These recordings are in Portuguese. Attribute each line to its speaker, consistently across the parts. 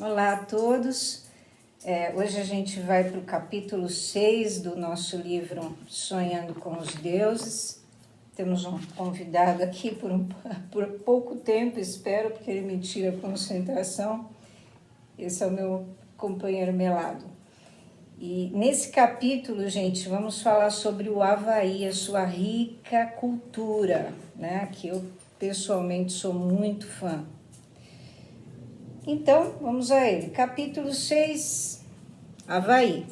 Speaker 1: Olá a todos. Hoje a gente vai para o capítulo 6 do nosso livro Sonhando com os Deuses. Temos um convidado aqui por pouco tempo, espero, porque ele me tira a concentração. Esse é o meu companheiro Melado. E nesse capítulo, gente, vamos falar sobre o Havaí, a sua rica cultura, né? Que eu pessoalmente sou muito fã. Então, vamos a ele. Capítulo 6, Havaí.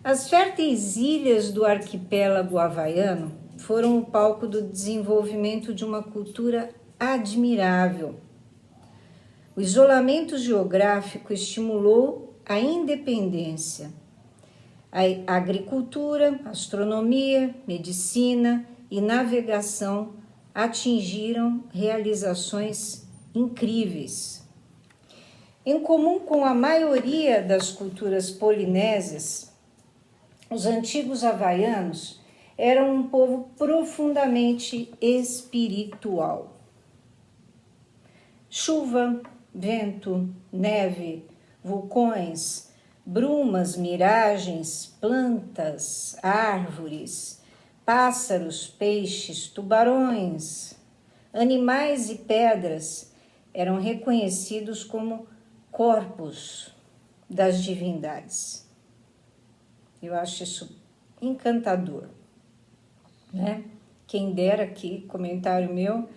Speaker 1: As férteis ilhas do arquipélago havaiano foram o palco do desenvolvimento de uma cultura admirável. O isolamento geográfico estimulou a independência. A agricultura, astronomia, medicina e navegação atingiram realizações incríveis. Em comum com a maioria das culturas polinésias, os antigos havaianos eram um povo profundamente espiritual. Chuva, vento, neve, vulcões, brumas, miragens, plantas, árvores, pássaros, peixes, tubarões, animais e pedras eram reconhecidos como corpos das divindades. Eu acho isso encantador, né? Quem dera aqui, comentário meu,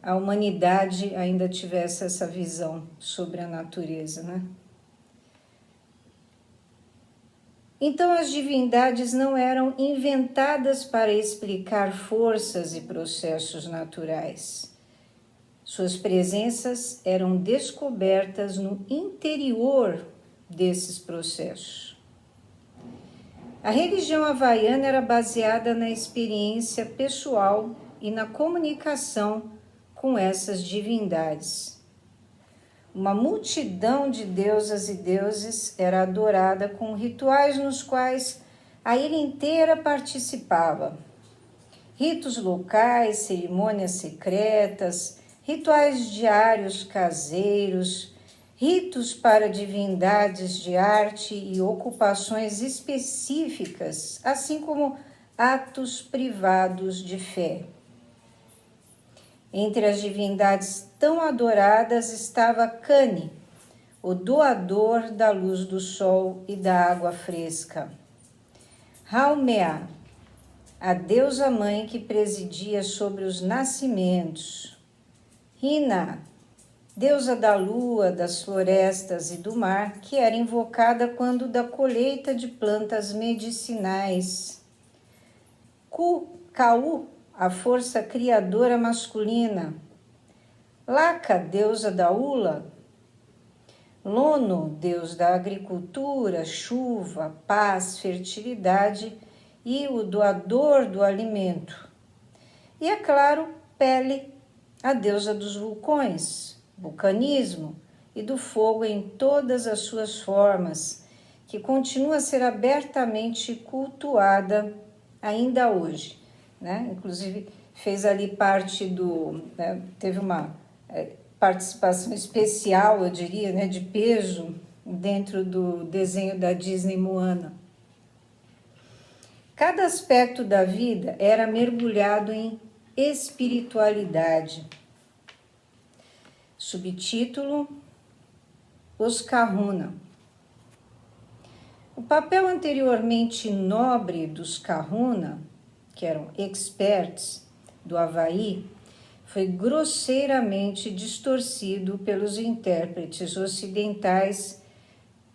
Speaker 1: a humanidade ainda tivesse essa visão sobre a natureza, né? Então as divindades não eram inventadas para explicar forças e processos naturais. Suas presenças eram descobertas no interior desses processos. A religião havaiana era baseada na experiência pessoal e na comunicação com essas divindades. Uma multidão de deusas e deuses era adorada com rituais nos quais a ilha inteira participava. Ritos locais, cerimônias secretas, rituais diários caseiros, ritos para divindades de arte e ocupações específicas, assim como atos privados de fé. Entre as divindades tão adoradas estava Kani, o doador da luz do sol e da água fresca. Haumea, a deusa-mãe que presidia sobre os nascimentos. Hina, deusa da lua, das florestas e do mar, que era invocada quando da colheita de plantas medicinais. Kau, a força criadora masculina. Laka, deusa da ula. Lono, deus da agricultura, chuva, paz, fertilidade e o doador do alimento. E, é claro, Pele, a deusa dos vulcões, vulcanismo e do fogo em todas as suas formas, que continua a ser abertamente cultuada ainda hoje, né? Inclusive fez ali parte teve uma participação especial, eu diria, né, de peso dentro do desenho da Disney Moana. Cada aspecto da vida era mergulhado em espiritualidade. Subtítulo: Os Kahuna. O papel anteriormente nobre dos Kahuna, que eram experts do Havaí, foi grosseiramente distorcido pelos intérpretes ocidentais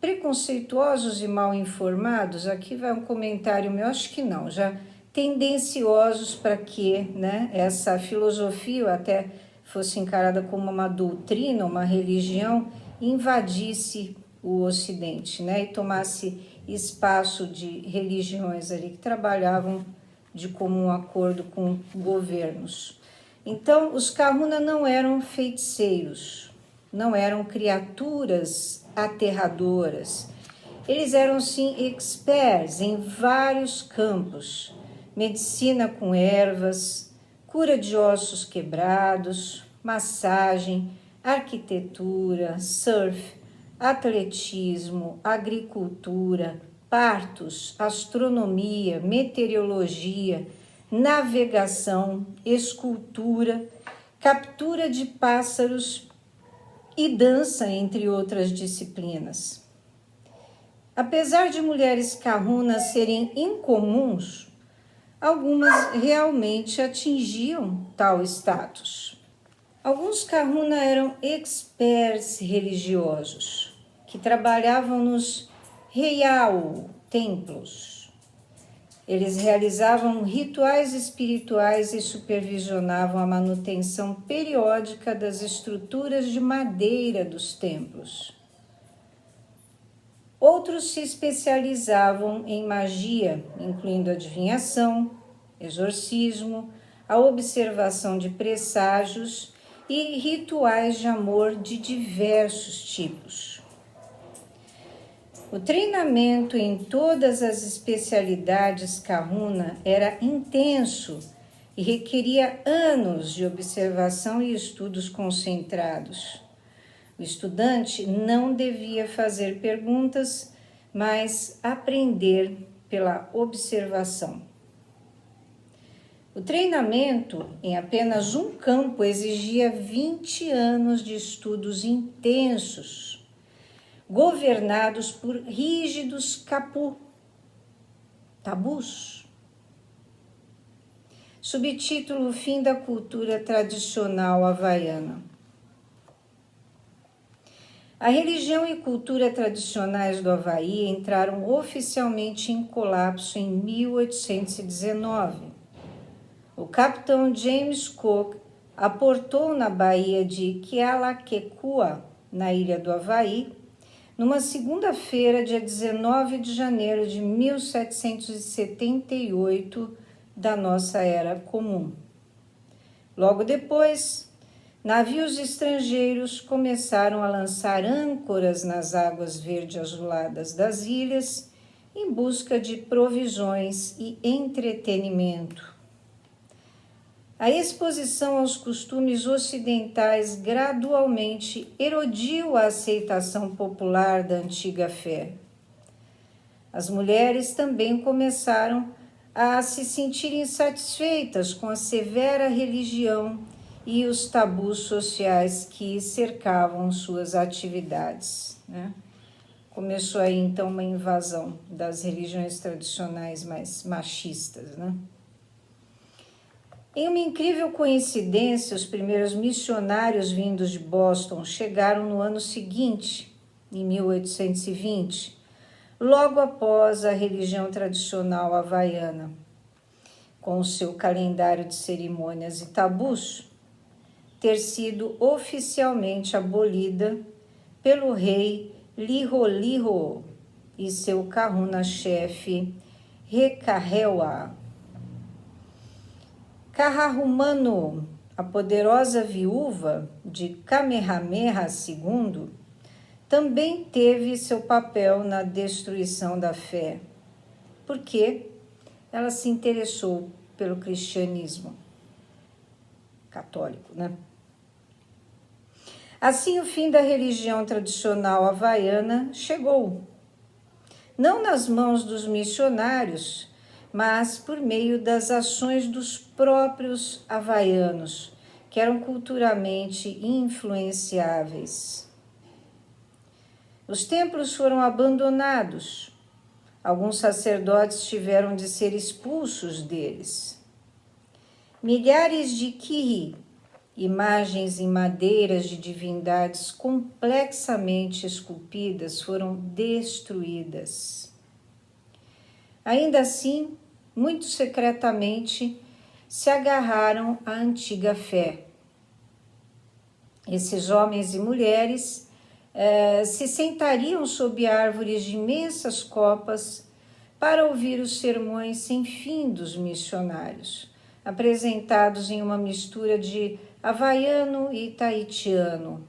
Speaker 1: preconceituosos e mal informados. Aqui vai um comentário meu, acho que não, já tendenciosos para que, né, essa filosofia até fosse encarada como uma doutrina, uma religião, invadisse o Ocidente, né, e tomasse espaço de religiões ali que trabalhavam de comum acordo com governos. Então, os Kahuna não eram feiticeiros, não eram criaturas aterradoras. Eles eram, sim, experts em vários campos. Medicina com ervas, cura de ossos quebrados, massagem, arquitetura, surf, atletismo, agricultura, partos, astronomia, meteorologia, navegação, escultura, captura de pássaros e dança, entre outras disciplinas. Apesar de mulheres kahunas serem incomuns, algumas realmente atingiam tal status. Alguns kahuna eram experts religiosos, que trabalhavam nos heiau, templos. Eles realizavam rituais espirituais e supervisionavam a manutenção periódica das estruturas de madeira dos templos. Outros se especializavam em magia, incluindo adivinhação, exorcismo, a observação de presságios e rituais de amor de diversos tipos. O treinamento em todas as especialidades kahuna era intenso e requeria anos de observação e estudos concentrados. O estudante não devia fazer perguntas, mas aprender pela observação. O treinamento em apenas um campo exigia 20 anos de estudos intensos, governados por rígidos tabus. Subtítulo: Fim da cultura tradicional havaiana. A religião e cultura tradicionais do Havaí entraram oficialmente em colapso em 1819. O capitão James Cook aportou na baía de Kealakekua, na ilha do Havaí, numa segunda-feira, dia 19 de janeiro de 1778 da nossa era comum. Logo depois, navios estrangeiros começaram a lançar âncoras nas águas verde-azuladas das ilhas em busca de provisões e entretenimento. A exposição aos costumes ocidentais gradualmente erodiu a aceitação popular da antiga fé. As mulheres também começaram a se sentir insatisfeitas com a severa religião e os tabus sociais que cercavam suas atividades, né? Começou aí então uma invasão das religiões tradicionais mais machistas, né? Em uma incrível coincidência, os primeiros missionários vindos de Boston chegaram no ano seguinte, em 1820, logo após a religião tradicional havaiana, com o seu calendário de cerimônias e tabus, ter sido oficialmente abolida pelo rei Liholiho e seu kahuna-chefe Hekahewa. Kahahumanu, a poderosa viúva de Kamehameha II, também teve seu papel na destruição da fé, porque ela se interessou pelo cristianismo católico, né? Assim, o fim da religião tradicional havaiana chegou, não nas mãos dos missionários, mas por meio das ações dos próprios havaianos, que eram culturalmente influenciáveis. Os templos foram abandonados, alguns sacerdotes tiveram de ser expulsos deles. Milhares de kiri, imagens em madeiras de divindades complexamente esculpidas, foram destruídas. Ainda assim, muito secretamente, se agarraram à antiga fé. Esses homens e mulheres se sentariam sob árvores de imensas copas para ouvir os sermões sem fim dos missionários, apresentados em uma mistura de havaiano e tahitiano.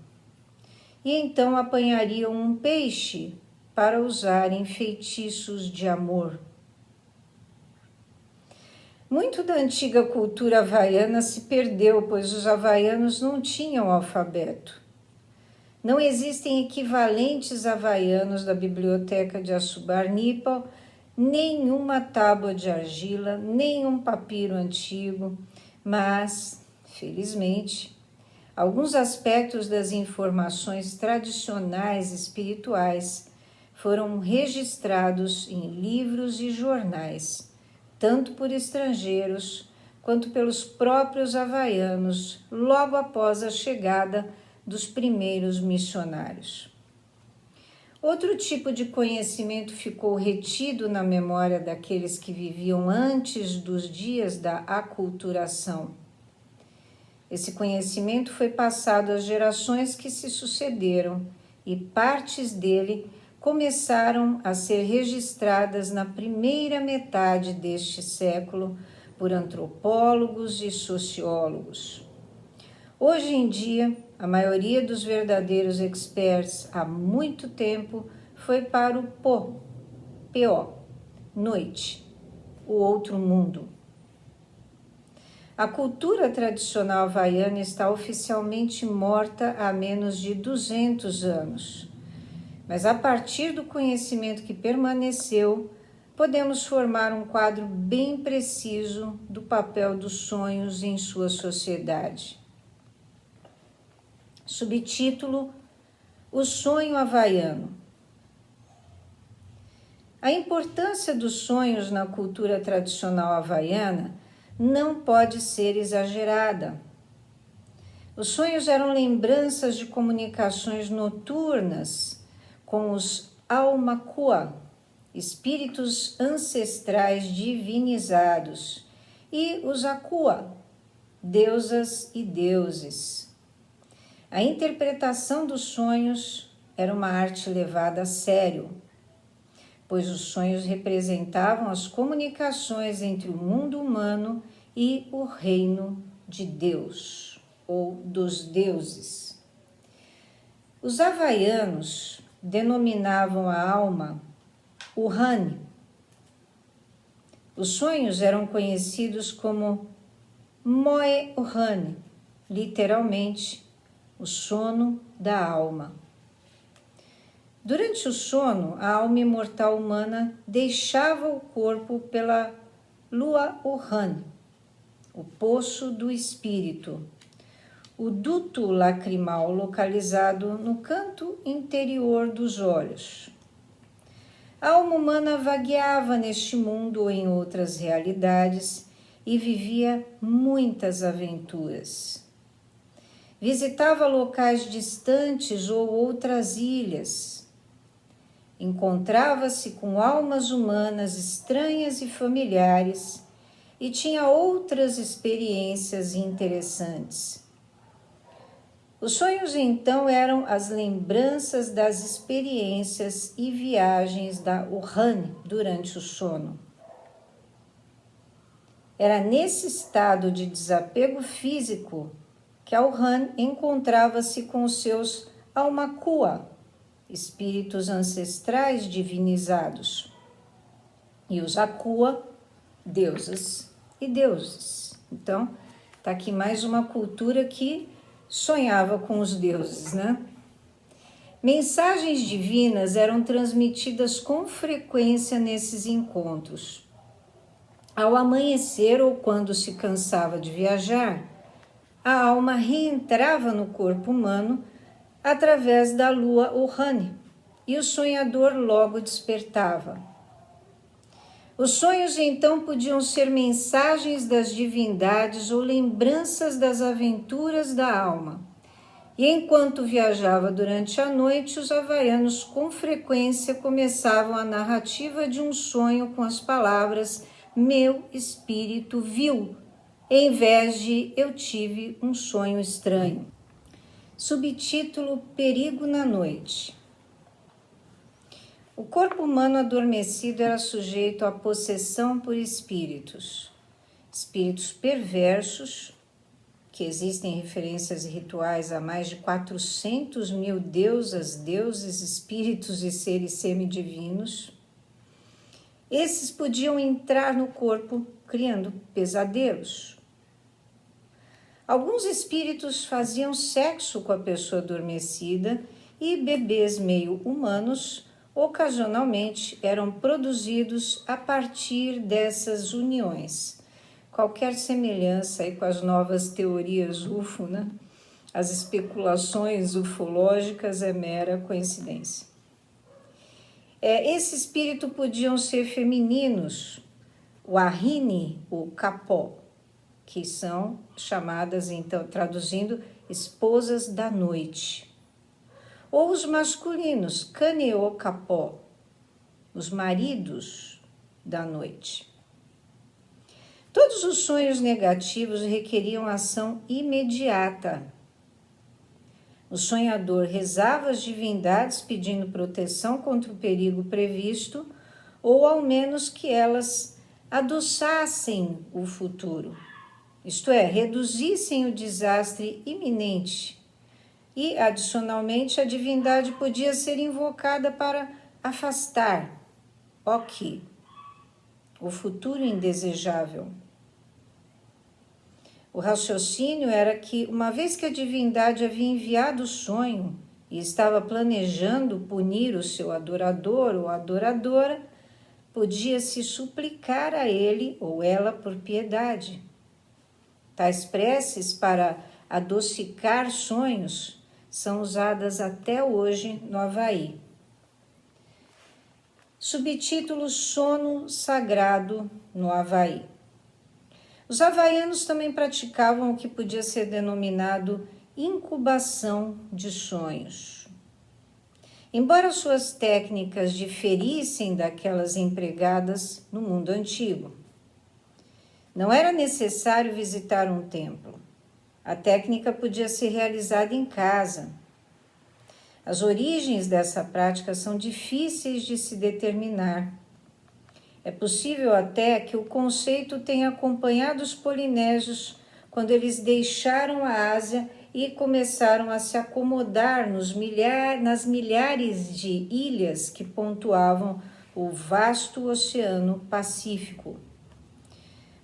Speaker 1: E então apanhariam um peixe para usar em feitiços de amor. Muito da antiga cultura havaiana se perdeu, pois os havaianos não tinham alfabeto. Não existem equivalentes havaianos da biblioteca de Assurbanipal, nenhuma tábua de argila, nenhum papiro antigo, mas, felizmente, alguns aspectos das informações tradicionais espirituais foram registrados em livros e jornais, tanto por estrangeiros quanto pelos próprios havaianos, logo após a chegada dos primeiros missionários. Outro tipo de conhecimento ficou retido na memória daqueles que viviam antes dos dias da aculturação. Esse conhecimento foi passado às gerações que se sucederam e partes dele começaram a ser registradas na primeira metade deste século por antropólogos e sociólogos. Hoje em dia, a maioria dos verdadeiros experts há muito tempo foi para o PO, noite, o outro mundo. A cultura tradicional havaiana está oficialmente morta há menos de 200 anos, mas a partir do conhecimento que permaneceu, podemos formar um quadro bem preciso do papel dos sonhos em sua sociedade. Subtítulo: O sonho havaiano. A importância dos sonhos na cultura tradicional havaiana não pode ser exagerada. Os sonhos eram lembranças de comunicações noturnas com os Aumakua, espíritos ancestrais divinizados, e os Akua, deusas e deuses. A interpretação dos sonhos era uma arte levada a sério, pois os sonhos representavam as comunicações entre o mundo humano e o reino de Deus, ou dos deuses. Os havaianos denominavam a alma Uhane. Os sonhos eram conhecidos como Moe Uhane, literalmente, o sono da alma. Durante o sono, a alma imortal humana deixava o corpo pela Lua Uhane, o poço do espírito, o duto lacrimal localizado no canto interior dos olhos. A alma humana vagueava neste mundo ou em outras realidades e vivia muitas aventuras. Visitava locais distantes ou outras ilhas. Encontrava-se com almas humanas estranhas e familiares e tinha outras experiências interessantes. Os sonhos, então, eram as lembranças das experiências e viagens da Uhane durante o sono. Era nesse estado de desapego físico que a Uhane encontrava-se com os seus Aumakua, espíritos ancestrais divinizados, e os Akua, deusas e deuses. Então, está aqui mais uma cultura que sonhava com os deuses, né? Mensagens divinas eram transmitidas com frequência nesses encontros. Ao amanhecer ou quando se cansava de viajar, a alma reentrava no corpo humano através da lua Uhane e o sonhador logo despertava. Os sonhos então podiam ser mensagens das divindades ou lembranças das aventuras da alma. E enquanto viajava durante a noite, os havaianos com frequência começavam a narrativa de um sonho com as palavras "meu espírito viu", em vez de "eu tive um sonho estranho". Subtítulo: Perigo na noite. O corpo humano adormecido era sujeito à possessão por espíritos perversos, que existem referências e rituais a mais de 400 mil deusas, deuses, espíritos e seres semidivinos. Esses podiam entrar no corpo criando pesadelos. Alguns espíritos faziam sexo com a pessoa adormecida e bebês meio humanos ocasionalmente eram produzidos a partir dessas uniões. Qualquer semelhança aí com as novas teorias UFO, né? As especulações ufológicas é mera coincidência. Esse espírito podiam ser femininos, o Ahine, o Capó, que são chamadas, então, traduzindo, esposas da noite. Ou os masculinos, Caneo Capó, os maridos da noite. Todos os sonhos negativos requeriam ação imediata. O sonhador rezava às divindades pedindo proteção contra o perigo previsto, ou ao menos que elas adoçassem o futuro, isto é, reduzissem o desastre iminente. E, adicionalmente, a divindade podia ser invocada para afastar, o futuro indesejável. O raciocínio era que, uma vez que a divindade havia enviado o sonho e estava planejando punir o seu adorador ou adoradora, podia-se suplicar a ele ou ela por piedade. Tais preces para adocicar sonhos são usadas até hoje no Havaí. Subtítulo: Sono Sagrado no Havaí. Os havaianos também praticavam o que podia ser denominado incubação de sonhos. Embora suas técnicas diferissem daquelas empregadas no mundo antigo, não era necessário visitar um templo. A técnica podia ser realizada em casa. As origens dessa prática são difíceis de se determinar. É possível até que o conceito tenha acompanhado os polinésios quando eles deixaram a Ásia e começaram a se acomodar nas milhares de ilhas que pontuavam o vasto Oceano Pacífico.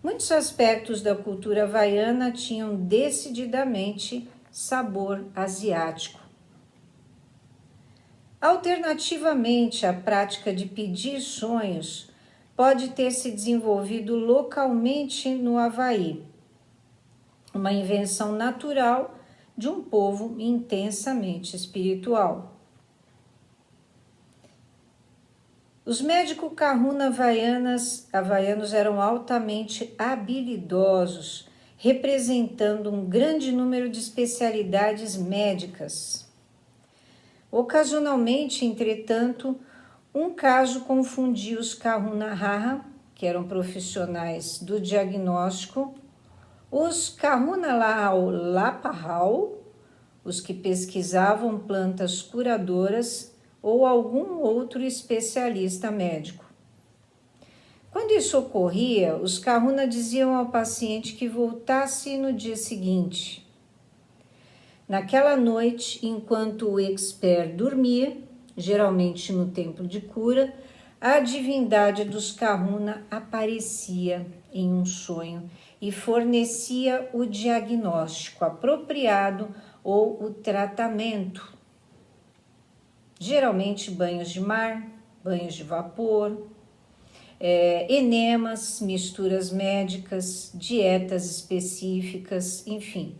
Speaker 1: Muitos aspectos da cultura havaiana tinham decididamente sabor asiático. Alternativamente, a prática de pedir sonhos pode ter se desenvolvido localmente no Havaí, uma invenção natural de um povo intensamente espiritual. Os médicos kahuna havaianos eram altamente habilidosos, representando um grande número de especialidades médicas. Ocasionalmente, entretanto, um caso confundia os kahuna haha, que eram profissionais do diagnóstico, os kahuna lapahau, os que pesquisavam plantas curadoras, ou algum outro especialista médico. Quando isso ocorria, os kahuna diziam ao paciente que voltasse no dia seguinte. Naquela noite, enquanto o expert dormia, geralmente no templo de cura, a divindade dos kahuna aparecia em um sonho e fornecia o diagnóstico apropriado ou o tratamento. Geralmente banhos de mar, banhos de vapor, enemas, misturas médicas, dietas específicas, enfim.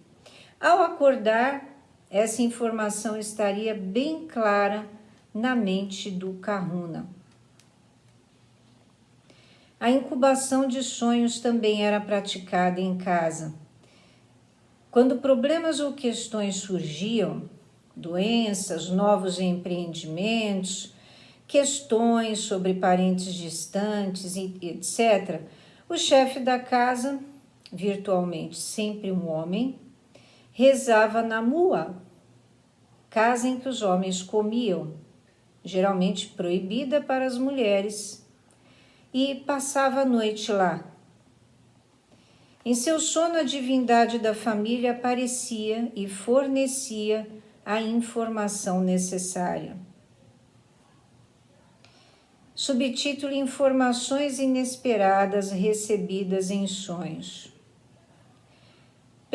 Speaker 1: Ao acordar, essa informação estaria bem clara na mente do kahuna. A incubação de sonhos também era praticada em casa. Quando problemas ou questões surgiam, doenças, novos empreendimentos, questões sobre parentes distantes, etc., o chefe da casa, virtualmente sempre um homem, rezava na mua, casa em que os homens comiam, geralmente proibida para as mulheres, e passava a noite lá. Em seu sono, a divindade da família aparecia e fornecia a informação necessária. Subtítulo: Informações inesperadas recebidas em sonhos.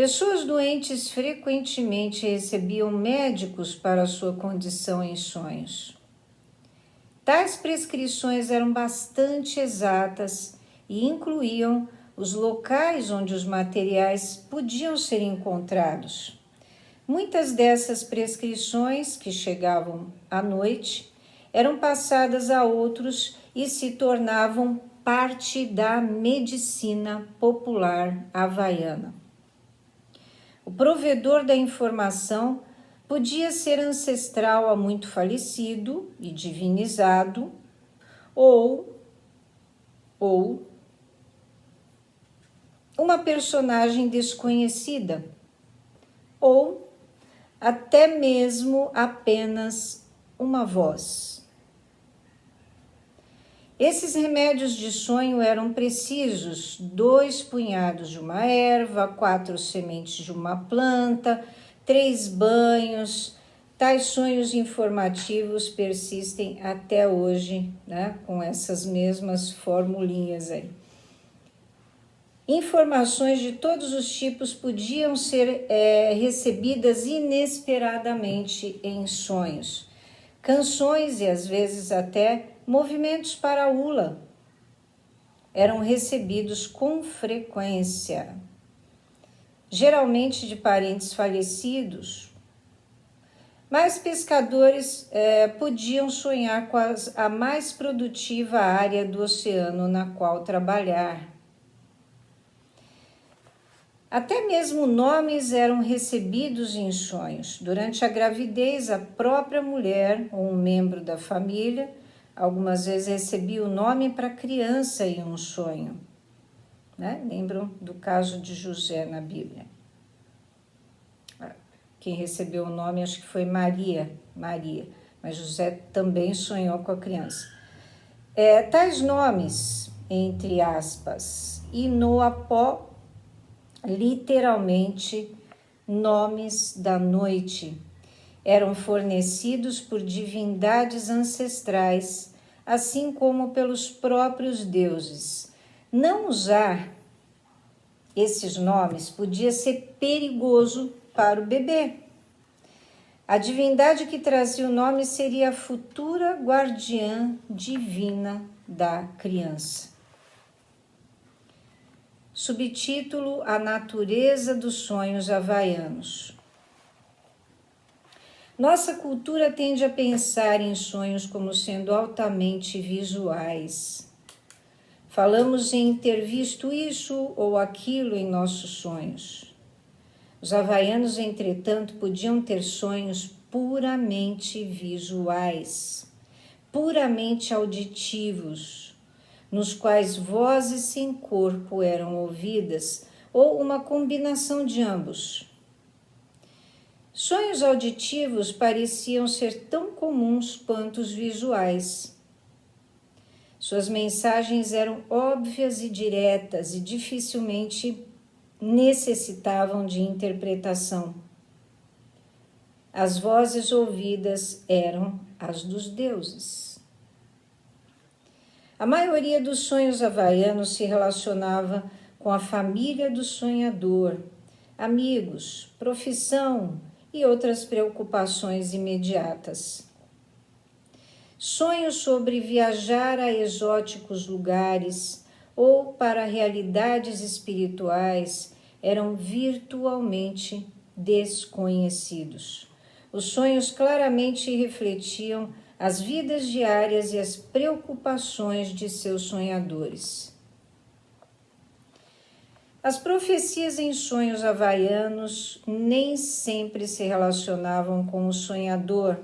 Speaker 1: Pessoas doentes frequentemente recebiam médicos para sua condição em sonhos. Tais prescrições eram bastante exatas e incluíam os locais onde os materiais podiam ser encontrados. Muitas dessas prescrições, que chegavam à noite, eram passadas a outros e se tornavam parte da medicina popular havaiana. O provedor da informação podia ser ancestral a muito falecido e divinizado, ou uma personagem desconhecida, ou até mesmo apenas uma voz. Esses remédios de sonho eram precisos: 2 punhados de uma erva, 4 sementes de uma planta, 3 banhos. Tais sonhos informativos persistem até hoje, né, com essas mesmas formulinhas aí. Informações de todos os tipos podiam ser recebidas inesperadamente em sonhos. Canções e às vezes até movimentos para a ula eram recebidos com frequência, geralmente de parentes falecidos. Mas pescadores podiam sonhar com a mais produtiva área do oceano na qual trabalhar. Até mesmo nomes eram recebidos em sonhos. Durante a gravidez, a própria mulher ou um membro da família, algumas vezes recebia o nome para a criança em um sonho. Né? Lembram do caso de José na Bíblia? Quem recebeu o nome acho que foi Maria, mas José também sonhou com a criança. Tais nomes, entre aspas, Inoapó, literalmente nomes da noite, eram fornecidos por divindades ancestrais, assim como pelos próprios deuses. Não usar esses nomes podia ser perigoso para o bebê. A divindade que trazia o nome seria a futura guardiã divina da criança. Subtítulo: A natureza dos sonhos havaianos. Nossa cultura tende a pensar em sonhos como sendo altamente visuais. Falamos em ter visto isso ou aquilo em nossos sonhos. Os havaianos, entretanto, podiam ter sonhos puramente visuais, puramente auditivos, nos quais vozes sem corpo eram ouvidas, ou uma combinação de ambos. Sonhos auditivos pareciam ser tão comuns quanto os visuais. Suas mensagens eram óbvias e diretas e dificilmente necessitavam de interpretação. As vozes ouvidas eram as dos deuses. A maioria dos sonhos havaianos se relacionava com a família do sonhador, amigos, profissão e outras preocupações imediatas. Sonhos sobre viajar a exóticos lugares ou para realidades espirituais eram virtualmente desconhecidos. Os sonhos claramente refletiam as vidas diárias e as preocupações de seus sonhadores. As profecias em sonhos havaianos nem sempre se relacionavam com o sonhador,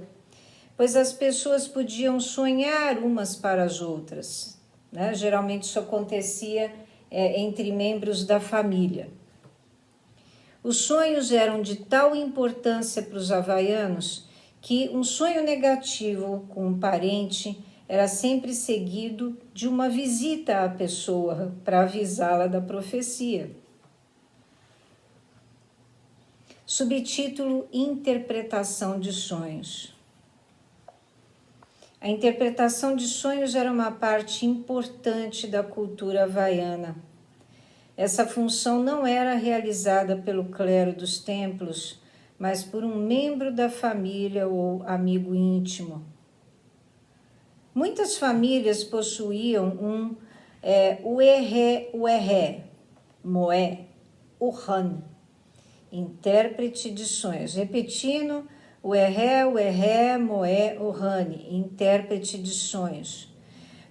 Speaker 1: pois as pessoas podiam sonhar umas para as outras. Né? Geralmente isso acontecia entre membros da família. Os sonhos eram de tal importância para os havaianos que um sonho negativo com um parente era sempre seguido de uma visita à pessoa para avisá-la da profecia. Subtítulo: Interpretação de sonhos. A interpretação de sonhos era uma parte importante da cultura havaiana. essa função não era realizada pelo clero dos templos, mas por um membro da família ou amigo íntimo. Muitas famílias possuíam ueré, moé, urhan, intérprete de sonhos. Repetindo, ueré, moé, urhane, intérprete de sonhos.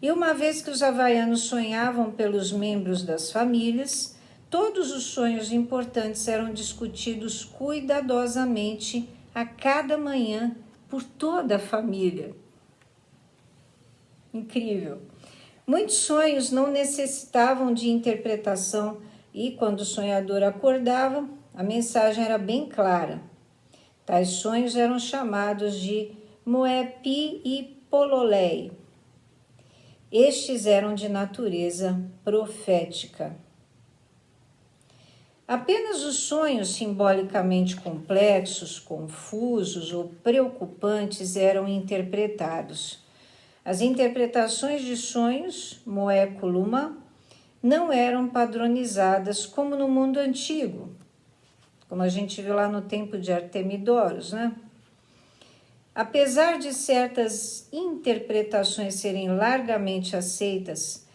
Speaker 1: E uma vez que os havaianos sonhavam pelos membros das famílias, todos os sonhos importantes eram discutidos cuidadosamente a cada manhã por toda a família. Incrível! Muitos sonhos não necessitavam de interpretação e, quando o sonhador acordava, a mensagem era bem clara. Tais sonhos eram chamados de moepi e pololei. Estes eram de natureza profética. Apenas os sonhos simbolicamente complexos, confusos ou preocupantes eram interpretados. As interpretações de sonhos, moekuluma, não eram padronizadas como no mundo antigo, como a gente viu lá no tempo de Artemidoros, né? Apesar de certas interpretações serem largamente aceitas,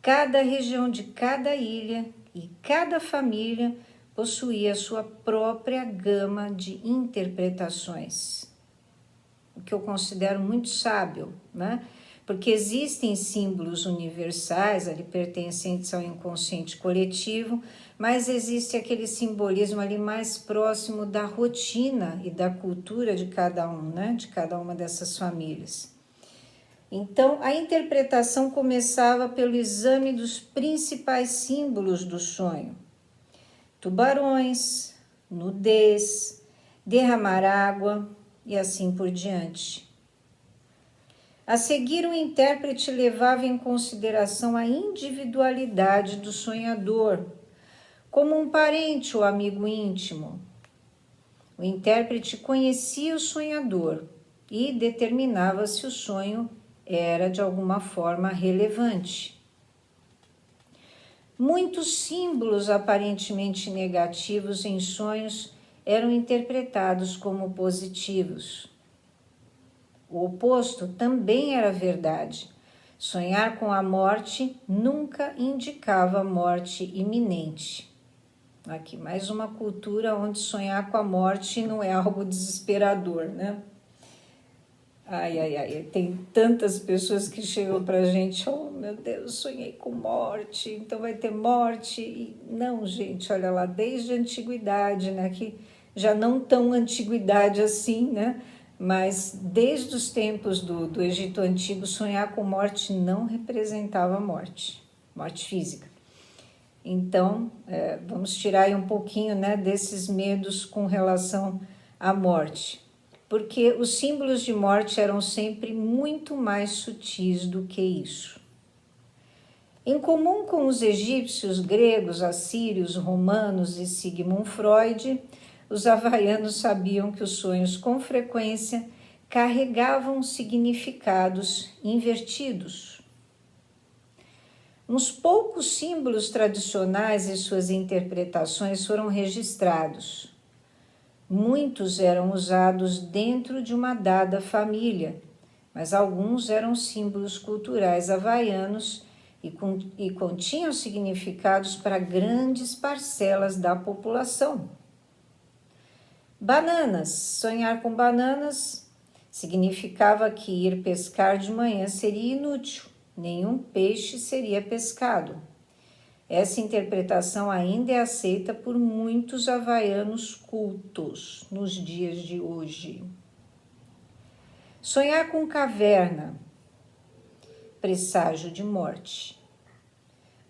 Speaker 1: cada região de cada ilha e cada família possuía sua própria gama de interpretações, o que eu considero muito sábio, né? Porque existem símbolos universais, ali pertencentes ao inconsciente coletivo, mas existe aquele simbolismo ali mais próximo da rotina e da cultura de cada um, né? De cada uma dessas famílias. Então, a interpretação começava pelo exame dos principais símbolos do sonho. Tubarões, nudez, derramar água e assim por diante. A seguir, o intérprete levava em consideração a individualidade do sonhador, como um parente ou amigo íntimo. O intérprete conhecia o sonhador e determinava se o sonho era de alguma forma relevante. Muitos símbolos aparentemente negativos em sonhos eram interpretados como positivos. O oposto também era verdade. Sonhar com a morte nunca indicava morte iminente. Aqui, mais uma cultura onde sonhar com a morte não é algo desesperador, né? Tem tantas pessoas que chegam pra gente, oh meu Deus, sonhei com morte, então vai ter morte. E não, gente, olha lá, desde a antiguidade, né? Que já não tão antiguidade assim, né? Mas desde os tempos do Egito Antigo, sonhar com morte não representava morte física. Então, vamos tirar aí um pouquinho, né, desses medos com relação à morte, porque os símbolos de morte eram sempre muito mais sutis do que isso. Em comum com os egípcios, gregos, assírios, romanos e Sigmund Freud, os havaianos sabiam que os sonhos com frequência carregavam significados invertidos. Uns poucos símbolos tradicionais e suas interpretações foram registrados. Muitos eram usados dentro de uma dada família, mas alguns eram símbolos culturais havaianos e continham significados para grandes parcelas da população. Bananas. Sonhar com bananas significava que ir pescar de manhã seria inútil, nenhum peixe seria pescado. Essa interpretação ainda é aceita por muitos havaianos cultos nos dias de hoje. Sonhar com caverna, presságio de morte.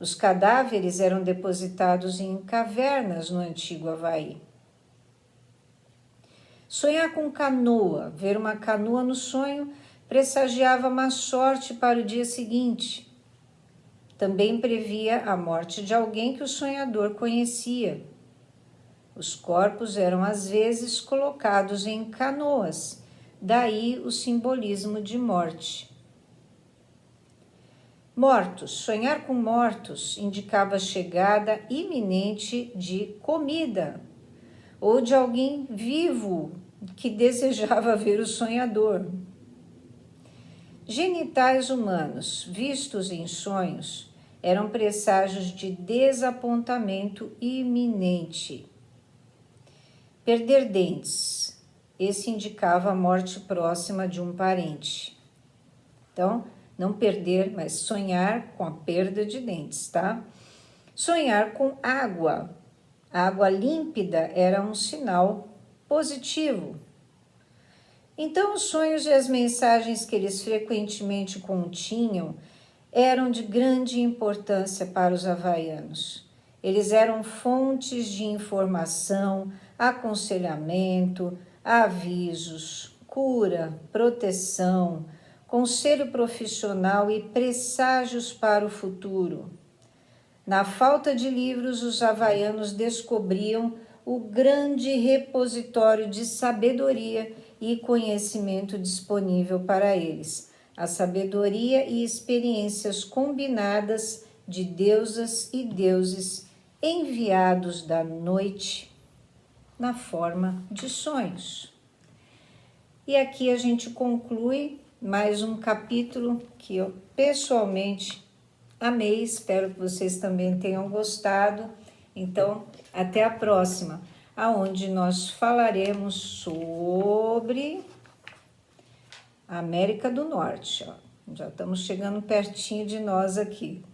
Speaker 1: Os cadáveres eram depositados em cavernas no antigo Havaí. Sonhar com canoa, ver uma canoa no sonho, pressagiava má sorte para o dia seguinte. Também previa a morte de alguém que o sonhador conhecia. Os corpos eram às vezes colocados em canoas, daí o simbolismo de morte. Mortos, sonhar com mortos indicava a chegada iminente de comida ou de alguém vivo que desejava ver o sonhador. Genitais humanos vistos em sonhos eram presságios de desapontamento iminente. Perder dentes, esse indicava a morte próxima de um parente. Então, não perder, mas sonhar com a perda de dentes, tá? Sonhar com água. A água límpida era um sinal positivo. Então, os sonhos e as mensagens que eles frequentemente continham eram de grande importância para os havaianos. Eles eram fontes de informação, aconselhamento, avisos, cura, proteção, conselho profissional e presságios para o futuro. Na falta de livros, os havaianos descobriam o grande repositório de sabedoria e conhecimento disponível para eles, a sabedoria e experiências combinadas de deusas e deuses enviados da noite na forma de sonhos. E aqui a gente conclui mais um capítulo que eu pessoalmente amei, espero que vocês também tenham gostado. Então, até a próxima, aonde nós falaremos sobre América do Norte. Ó. Já estamos chegando pertinho de nós aqui.